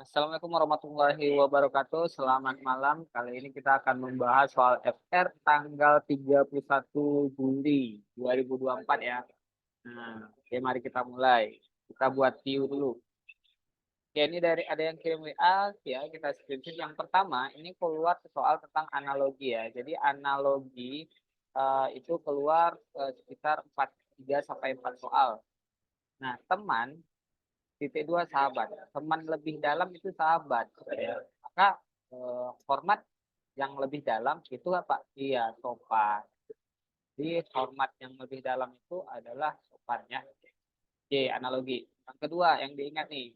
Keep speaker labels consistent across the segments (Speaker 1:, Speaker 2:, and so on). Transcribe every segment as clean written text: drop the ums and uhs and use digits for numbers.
Speaker 1: Assalamualaikum warahmatullahi wabarakatuh. Selamat malam. Kali ini kita akan membahas soal FR tanggal 31 Juli 2024 ya. Nah, oke mari kita mulai. Kita buat view dulu. Oke, ini dari ada yang kirim WA ya, kita screenshot. Yang pertama, ini keluar soal tentang analogi ya. Jadi analogi itu keluar sekitar 3 sampai 4 soal. Nah, teman titik dua sahabat, teman lebih dalam itu sahabat ya. Maka format yang lebih dalam itu apa? Iya, sopan. Jadi format yang lebih dalam itu adalah sopannya. Oke, analogi. Yang kedua yang diingat nih.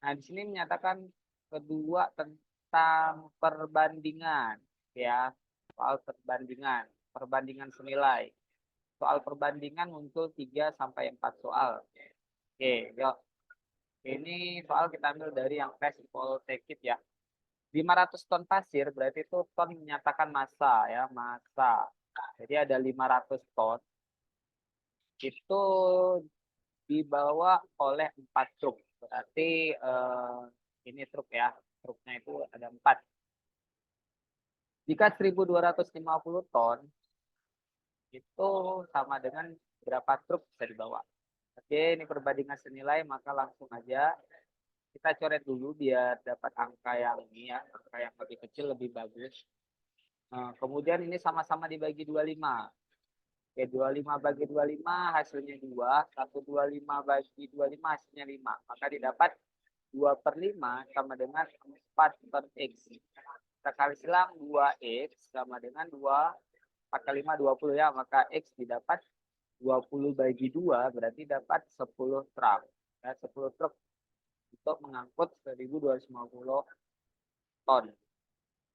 Speaker 1: Nah, di sini menyatakan kedua tentang perbandingan ya, soal perbandingan, perbandingan senilai. Soal perbandingan muncul 3 sampai 4 soal. Oke, yuk. Ini soal kita ambil dari yang festival take it ya. 500 ton pasir berarti itu ton menyatakan massa ya, massa. Jadi ada 500 ton itu dibawa oleh 4 truk. Berarti ini truk ya. Truknya itu ada 4. Jika 1.250 ton itu sama dengan berapa truk bisa dibawa. Oke, ini perbandingan senilai maka langsung aja kita coret dulu biar dapat angka yang ini ya, angka yang lebih kecil lebih bagus. Nah, kemudian ini sama-sama dibagi 25. Oke, 25 bagi 25 hasilnya 2, 125 bagi 25 hasilnya 5. Maka didapat 2/5 sama dengan 4 per X. Kita kali silang 2X sama dengan 2, 4 kali 5, 20 ya. Maka X didapat 20 bagi 2 berarti dapat 10 truk. Ya, 10 truk untuk mengangkut 1.250 ton.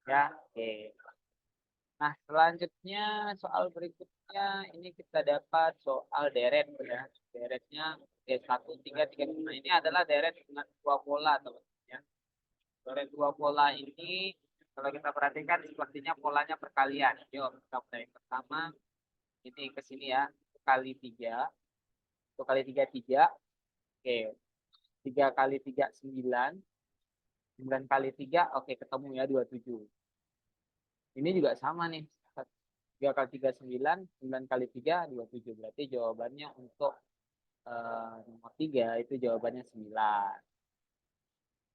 Speaker 1: Ya, oke. Nah, selanjutnya soal berikutnya ini kita dapat soal deret ya. Deretnya D1, 3, 3, 5. Ini adalah deret dengan dua pola, teman-teman ya. Deret dua pola ini kalau kita perhatikan sepertinya polanya perkalian. Yuk, kita mulai. Pertama ini ke sini ya, kali 3. 1 kali 3 3. Oke. 3 kali 3 9. 9 kali 3 oke ketemu ya 27. Ini juga sama nih. 3 kali 3 9, 9 kali 3 27. Berarti jawabannya untuk nomor 3 itu jawabannya 9.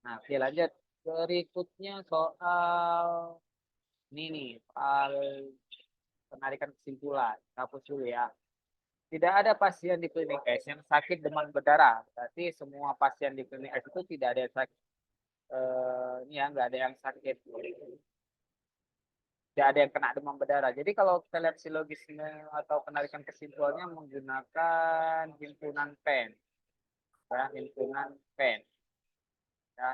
Speaker 1: Nah, oke lanjut. Berikutnya soal ini nih, soal penarikan kesimpulan. Hapus dulu ya. Tidak ada pasien di klinik S yang sakit demam berdarah. Berarti semua pasien di klinik S itu tidak ada yang sakit. Ini ya, nggak ada yang sakit. Tidak ada yang kena demam berdarah. Jadi kalau kita lihat silogisme atau penarikan kesimpulannya menggunakan himpunan pen, ya, himpunan pen. Ya.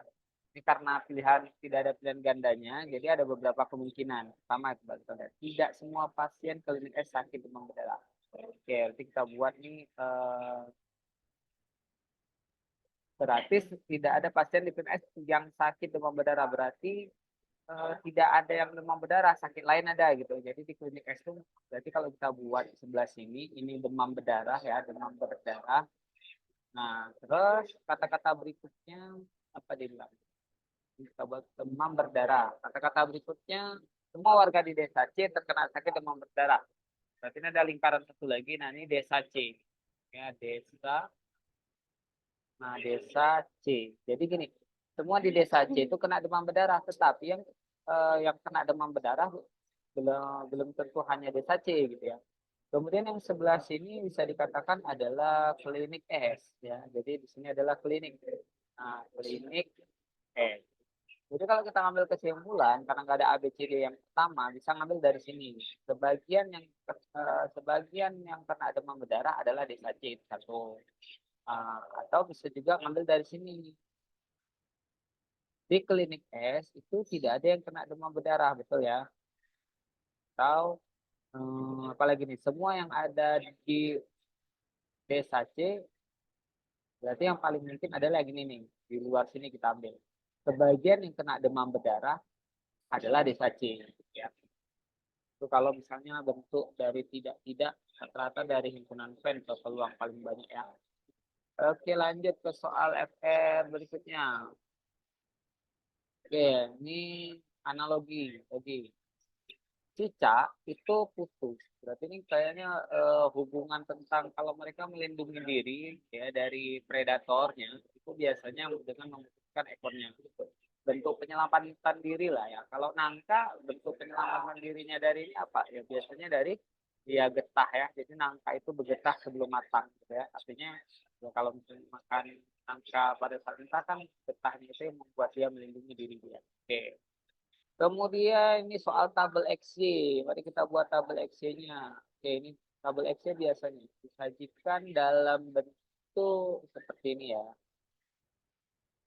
Speaker 1: Ini karena pilihan tidak ada pilihan gandanya, jadi ada beberapa kemungkinan. Pertama, tidak semua pasien klinik S sakit demam berdarah. Oke, nanti kita buat nih berarti tidak ada pasien di klinik S yang sakit demam berdarah. Berarti tidak ada yang demam berdarah, sakit lain ada gitu. Jadi di klinik S itu berarti kalau kita buat di sebelah sini, ini demam berdarah ya, demam berdarah. Nah, terus kata-kata berikutnya apa dia bilang? Kita buat demam berdarah. Kata-kata berikutnya, semua warga di desa C terkena sakit demam berdarah. Berarti ini ada lingkaran satu lagi, nah ini desa C. Ya, desa. Nah, desa C. Jadi gini, semua di desa C itu kena demam berdarah, tetapi yang kena demam berdarah belum belum tentu hanya desa C gitu ya. Kemudian yang sebelah sini bisa dikatakan adalah klinik S ya. Jadi di sini adalah klinik. Nah, klinik S. Jadi kalau kita ngambil kesimpulan karena nggak ada ABCD yang pertama, bisa ngambil dari sini. Sebagian yang kena demam berdarah adalah desa C itu satu. Atau bisa juga ngambil dari sini. Di klinik S itu tidak ada yang kena demam berdarah, betul ya? Atau apalagi nih, semua yang ada di desa C berarti yang paling mungkin adalah gini nih, di luar sini kita ambil. Sebagian yang kena demam berdarah adalah desa C. Ya. Itu kalau misalnya bentuk dari tidak-tidak rata-rata dari himpunan pen atau peluang paling banyak ya. Oke lanjut ke soal FR berikutnya. Oke, ini analogi. Oke. Cicak itu putus. Berarti ini kayaknya hubungan tentang kalau mereka melindungi diri ya dari predatornya itu biasanya dengan memutuskan ekornya. Bentuk penyelamatan diri lah ya. Kalau nangka bentuk penyelamatan dirinya dari ini apa? Ya biasanya dari dia getah ya. Jadi nangka itu bergetah sebelum matang gitu ya. Artinya ya kalau misalnya makan nangka pada saat mentah kan getahnya itu yang membuat dia melindungi diri dia. Oke. Kemudian ini soal tabel XY. Mari kita buat tabel XY-nya. Oke, ini tabel XY biasanya disajikan dalam bentuk seperti ini ya.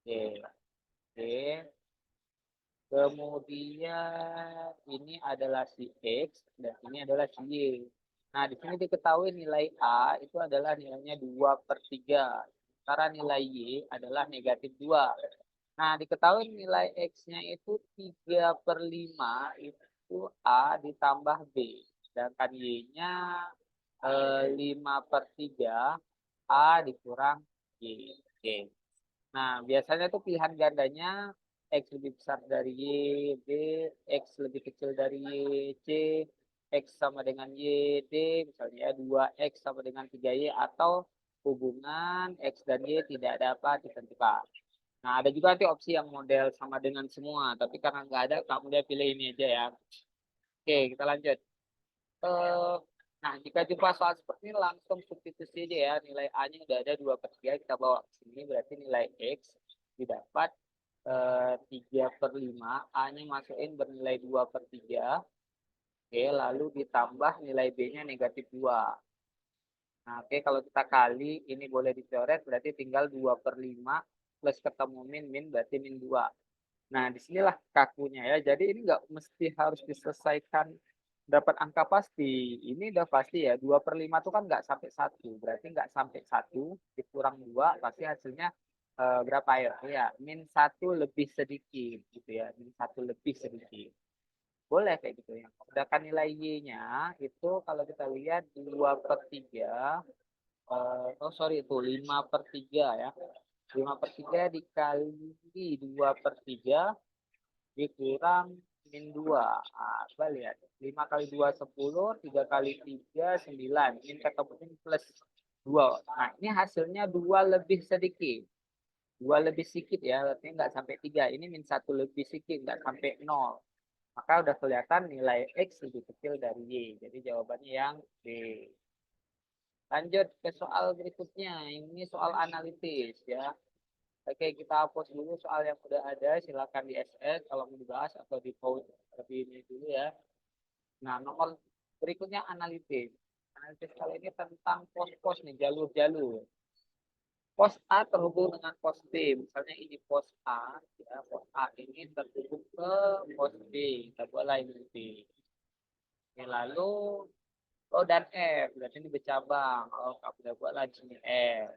Speaker 1: Oke, oke. Kemudian ini adalah si X dan ini adalah si Y. Nah, di sini diketahui nilai A itu adalah nilainya 2/3. Sementara nilai Y adalah -2. Nah, diketahui nilai X-nya itu 3/5 itu A ditambah B. Sedangkan Y-nya 5/3 A dikurang Y. Oke. Nah, biasanya tuh pilihan gandanya X lebih besar dari Y, B, X lebih kecil dari Y, C, X sama dengan Y, D, misalnya 2X sama dengan 3Y, atau hubungan X dan Y tidak dapat ditentukan. Nah, ada juga nanti opsi yang model sama dengan semua, tapi karena nggak ada, kamu dia pilih ini aja ya. Oke, kita lanjut. Eh, nah, jika jumpa soal seperti ini, langsung substitusi aja ya. Nilai A-nya udah ada 2/3, kita bawa ke sini, berarti nilai X didapat 3/5. A-nya masukin bernilai 2/3. Oke, lalu ditambah nilai B-nya -2. Nah, oke, kalau kita kali, ini boleh dicoret, berarti tinggal 2/5 plus ketemu min berarti -2. Nah, disinilah kakunya ya. Jadi ini nggak mesti harus diselesaikan dapat angka pasti. Ini udah pasti ya. 2/5 itu kan nggak sampai 1. Berarti nggak sampai 1 dikurang 2 pasti hasilnya berapa ya? Ya, -1 lebih sedikit gitu ya. -1 lebih sedikit. Boleh kayak gitu ya. Sedangkan nilai Y-nya itu kalau kita lihat 2/3. Oh sorry itu 5/3 ya. 5/3 dikali 2/3 dikurang -2. Nah, coba lihat. 5 kali 2 10, 3 kali 3 9. Ini ketemunya plus 2. Nah, ini hasilnya 2 lebih sedikit. 2 lebih sedikit ya, artinya nggak sampai 3. Ini -1 lebih sedikit, nggak sampai 0. Maka udah kelihatan nilai X lebih kecil dari Y. Jadi jawabannya yang B. Lanjut ke soal berikutnya. Ini soal analitis ya. Oke, kita hapus dulu soal yang udah ada. Silakan di SS kalau mau dibahas atau di pause lebih ini dulu ya. Nah, nomor berikutnya analitis. Analitis kali ini tentang pos-pos nih, jalur-jalur. Pos A terhubung dengan pos B. Misalnya ini pos A, ya, pos A ini terhubung ke pos B. Kita buat lain nanti. Oke, lalu O dan F, berarti ini bercabang. Oh, kamu udah buat lagi ini F.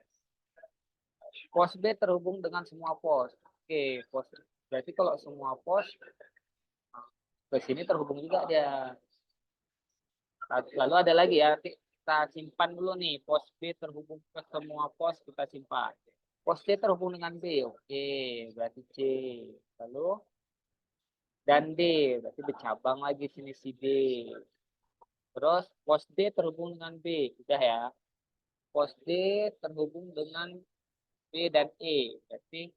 Speaker 1: Pos B terhubung dengan semua pos. Oke, pos berarti kalau semua pos ke sini terhubung juga dia. Lalu ada lagi ya, kita simpan dulu nih. Pos B terhubung ke semua pos, kita simpan. Pos C terhubung dengan B, oke, berarti C. Lalu dan D, berarti bercabang lagi sini si D. Terus pos D terhubung dengan B, udah ya. Pos D terhubung dengan B dan E, berarti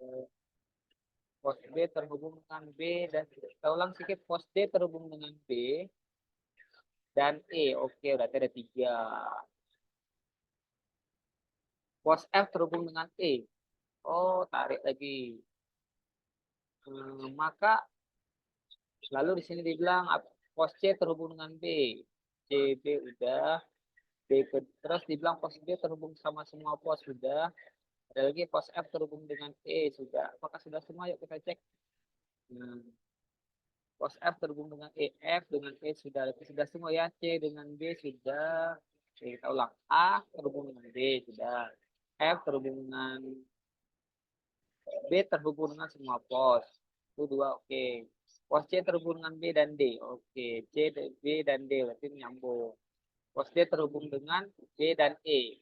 Speaker 1: eh, pos B terhubung dengan B dan kita ulang sedikit, pos D terhubung dengan B dan E. Oke, berarti ada 3. Pos F terhubung dengan E. Oh, tarik lagi. Maka lalu di sini dibilang pos C terhubung dengan B. C, B udah. B terus dibilang pos B terhubung sama semua pos sudah. Ada lagi pos F terhubung dengan E sudah. Apakah sudah semua? Yuk kita cek. Hmm. Pos F terhubung dengan E, F dengan E sudah. Sudah semua ya. C dengan B sudah. Oke, kita ulang. A terhubung dengan B sudah. F terhubung dengan B terhubung dengan semua pos. Itu 2, oke. Pos C terhubung dengan B dan D. Oke, C, B, dan D. Berarti nyambung. Pos D terhubung dengan B dan E.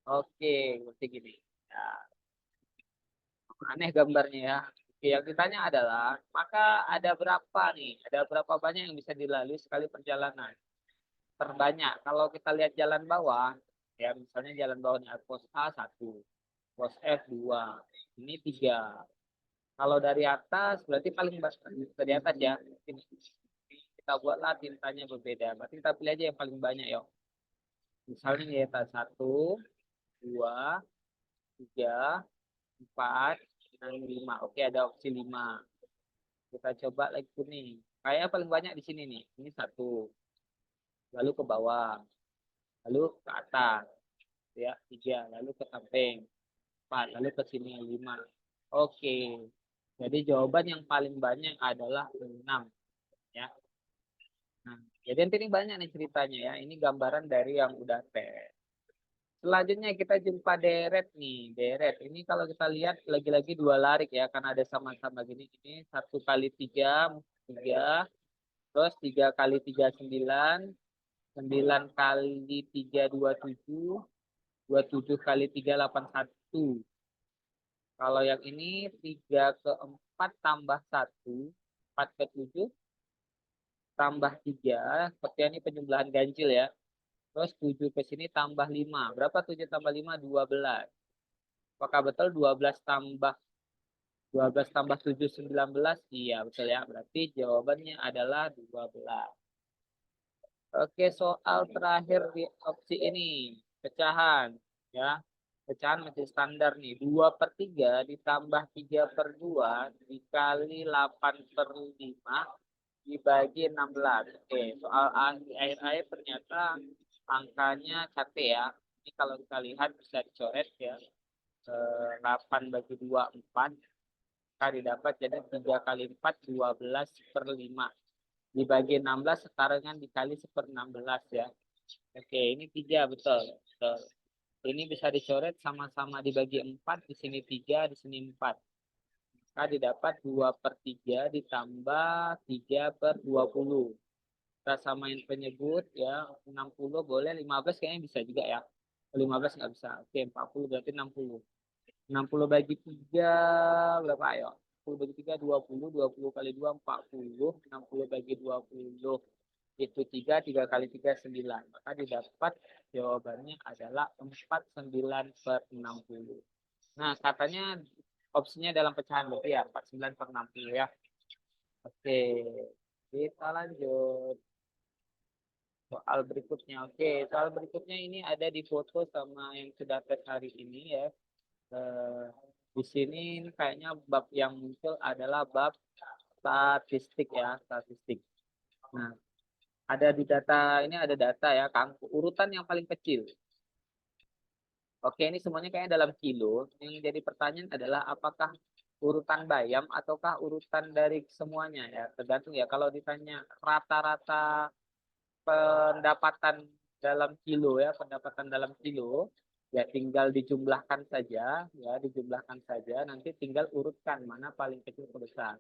Speaker 1: Oke, berarti gini. Ya, aneh gambarnya ya. Oke, Oke, yang ditanya adalah, maka ada berapa nih? Ada berapa banyak yang bisa dilalui sekali perjalanan? Terbanyak. Kalau kita lihat jalan bawah, ya misalnya jalan bawahnya pos A 1, pos F 2, ini 3. Kalau dari atas berarti paling dari atas ya. Ini kita buatlah tintanya berbeda. Berarti kita pilih aja yang paling banyak ya. Misalnya ya 1, 2, 3, 4, dan 5. Oke, ada opsi 5. Kita coba lagi kuning. Kayak paling banyak di sini nih. Ini 1. Lalu ke bawah. Lalu ke atas. Ya, 3. Lalu ke samping. 4. Lalu ke sini 5. Oke. Jadi jawaban yang paling banyak adalah 6. Ya. Nah, jadi nanti ini banyak nih ceritanya ya. Ini gambaran dari yang udah tes. Selanjutnya kita jumpa deret nih. Deret. Ini kalau kita lihat lagi-lagi dua larik ya. Karena ada sama-sama gini. Ini 1 kali 3, 3. Terus 3 kali 3, 9. 9 kali 3, 27. 27 kali 3, 81. Kalau yang ini 3 ke 4 tambah 1. 4 ke 7 tambah 3. Seperti ini penjumlahan ganjil ya. Terus 7 ke sini tambah 5. Berapa 7 tambah 5? 12. Apakah betul 12 tambah 7 19? Iya, betul ya. Berarti jawabannya adalah 12. Oke, soal terakhir di opsi ini. Pecahan. Ya. Pecahan masih standar nih. 2/3 ditambah 3/2 dikali 8/5 dibagi 16. Oke, soal air ternyata angkanya sate ya. Ini kalau kita lihat bisa dicoret ya. 8 bagi 2, 4. Maka didapat jadi 3 kali 4, 12/5. Dibagi 16 setara dengan dikali 1/16 ya. Oke, ini 3 betul. Betul. Ini bisa dicoret sama-sama dibagi 4. Di sini 3, di sini 4. Maka didapat 2/3 ditambah 3/20. Kita samain penyebut ya. 60 boleh, 15 kayaknya bisa juga ya. 15 nggak bisa. Oke, 40 berarti 60. 60 bagi 3 berapa ayo? 60 bagi 3 20, 20 kali 2 40, 60 bagi 20 itu 3, 3 kali 3 9. Maka didapat jawabannya adalah 49/60. Nah, katanya opsinya dalam pecahan berarti ya 49/60 ya. Oke, kita lanjut soal berikutnya. Oke, soal berikutnya ini ada di foto sama yang sudah tes hari ini ya. Eh, di sini kayaknya bab yang muncul adalah bab statistik ya, statistik. Nah, ada di data ini ada data ya, urutan yang paling kecil. Oke, ini semuanya kayaknya dalam kilo. Yang jadi pertanyaan adalah apakah urutan bayam ataukah urutan dari semuanya ya, tergantung ya. Kalau ditanya rata-rata pendapatan dalam kilo ya, pendapatan dalam kilo ya tinggal dijumlahkan saja ya, dijumlahkan saja, nanti tinggal urutkan mana paling kecil ke besar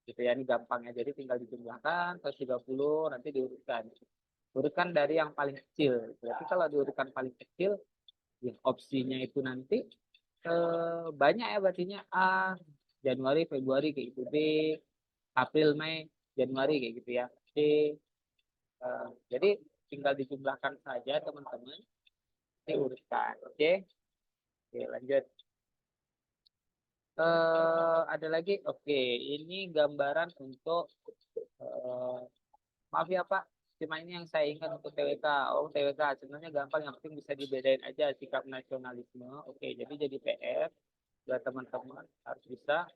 Speaker 1: gitu ya. Ini gampangnya, jadi tinggal dijumlahkan terus 30 nanti diurutkan, urutkan dari yang paling kecil. Berarti kalau diurutkan paling kecil ya, opsinya itu nanti banyak ya, berartinya A Januari Februari kayak gitu, B April Mei Januari kayak gitu ya, C jadi tinggal dijumlahkan saja teman-teman, diurutkan. Oke, oke lanjut. Ada lagi. Oke, ini gambaran untuk maaf ya Pak, cuma ini yang saya ingat untuk TWK. Oh, TWK sebenarnya gampang, yang penting bisa dibedain aja sikap nasionalisme. Oke, jadi PR buat teman-teman harus bisa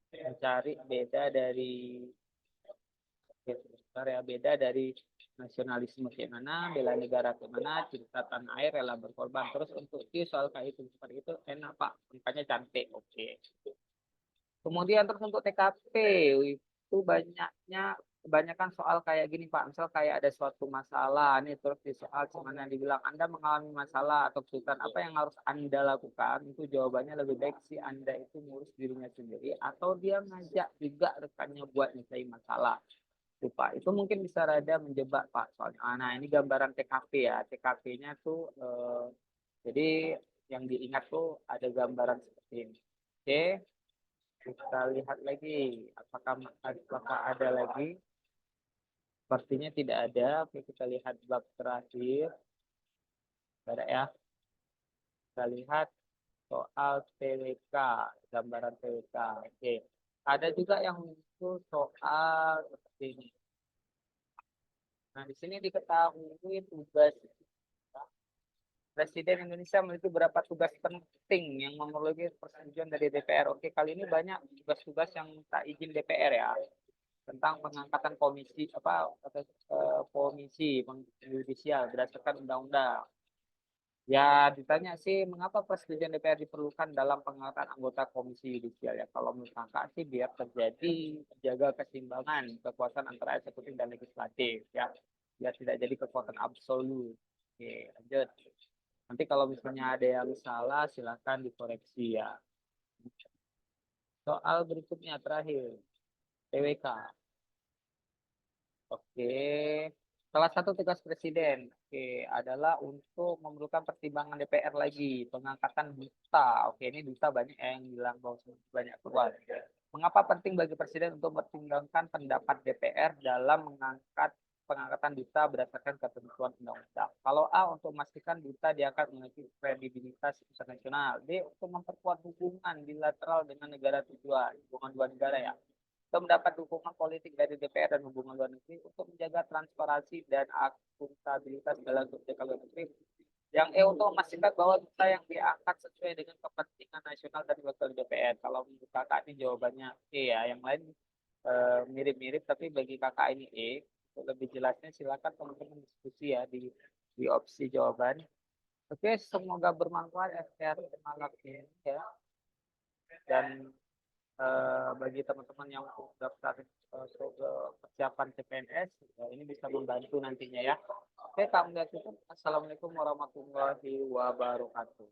Speaker 1: mencari beda dari ya, beda dari nasionalisme kayak mana, bela negara kayak mana, cinta tanah air, rela berkorban. Terus untuk soal kayak itu seperti itu enak Pak, makanya cantik. Oke. Kemudian terus untuk TKP itu kebanyakan soal kayak gini Pak. Misal kayak ada suatu masalah nih, terus di soal cuman yang dibilang Anda mengalami masalah atau kesulitan, apa yang harus Anda lakukan? Itu jawabannya lebih baik si Anda itu ngurus dirinya sendiri atau dia ngajak juga rekannya buat nyelesain masalah. Tuh, Pak. Itu mungkin bisa rada menjebak Pak soalnya. Nah, ini gambaran TKP ya. TKP-nya tuh jadi yang diingat tuh ada gambaran seperti ini. Oke. Kita lihat lagi apakah ada lagi. Sepertinya tidak ada. Oke, kita lihat bab terakhir. Ada ya. Kita lihat soal TWK, gambaran TWK. Oke. Ada juga yang muncul soal seperti ini. Nah, di sini diketahui tugas Presiden Indonesia memiliki beberapa tugas penting yang memerlukan persetujuan dari DPR. Oke, kali ini banyak tugas-tugas yang tak izin DPR ya, tentang pengangkatan komisi yudisial berdasarkan undang-undang. Ya, ditanya sih mengapa persetujuan DPR diperlukan dalam pengangkatan anggota komisi yudisial ya. Kalau menurut kakak sih biar terjaga keseimbangan kekuasaan antara eksekutif dan legislatif ya. Biar tidak jadi kekuatan absolut. Oke, lanjut. Nanti kalau misalnya ada yang salah silakan dikoreksi ya. Soal berikutnya terakhir, TWK. Oke. Salah satu tugas presiden, adalah untuk memerlukan pertimbangan DPR lagi, pengangkatan duta. Oke, ini duta banyak yang bilang bahwa banyak keluar. Mengapa penting bagi presiden untuk mempertimbangkan pendapat DPR dalam mengangkat pengangkatan duta berdasarkan ketentuan undang-undang? Kalau A, untuk memastikan duta diangkat memiliki kredibilitas internasional. B, untuk memperkuat hubungan bilateral dengan negara tujuan, hubungan dua negara ya, untuk mendapat dukungan politik dari DPR dan hubungan luar negeri untuk menjaga transparansi dan akuntabilitas dalam kebijakan luar negeri. Yang E, untuk memastikan bahwa duta yang diangkat sesuai dengan kepentingan nasional dan wakil DPR. Kalau menurut kakak ini jawabannya E ya, yang lain mirip-mirip tapi bagi kakak ini E. Untuk lebih jelasnya silakan teman-teman diskusi ya di opsi jawaban. Oke, semoga bermanfaat FR malam ini ya. Dan bagi teman-teman yang daftar persiapan CPNS ya, ini bisa membantu nantinya ya. Oke, kami tutup. Assalamualaikum warahmatullahi wabarakatuh.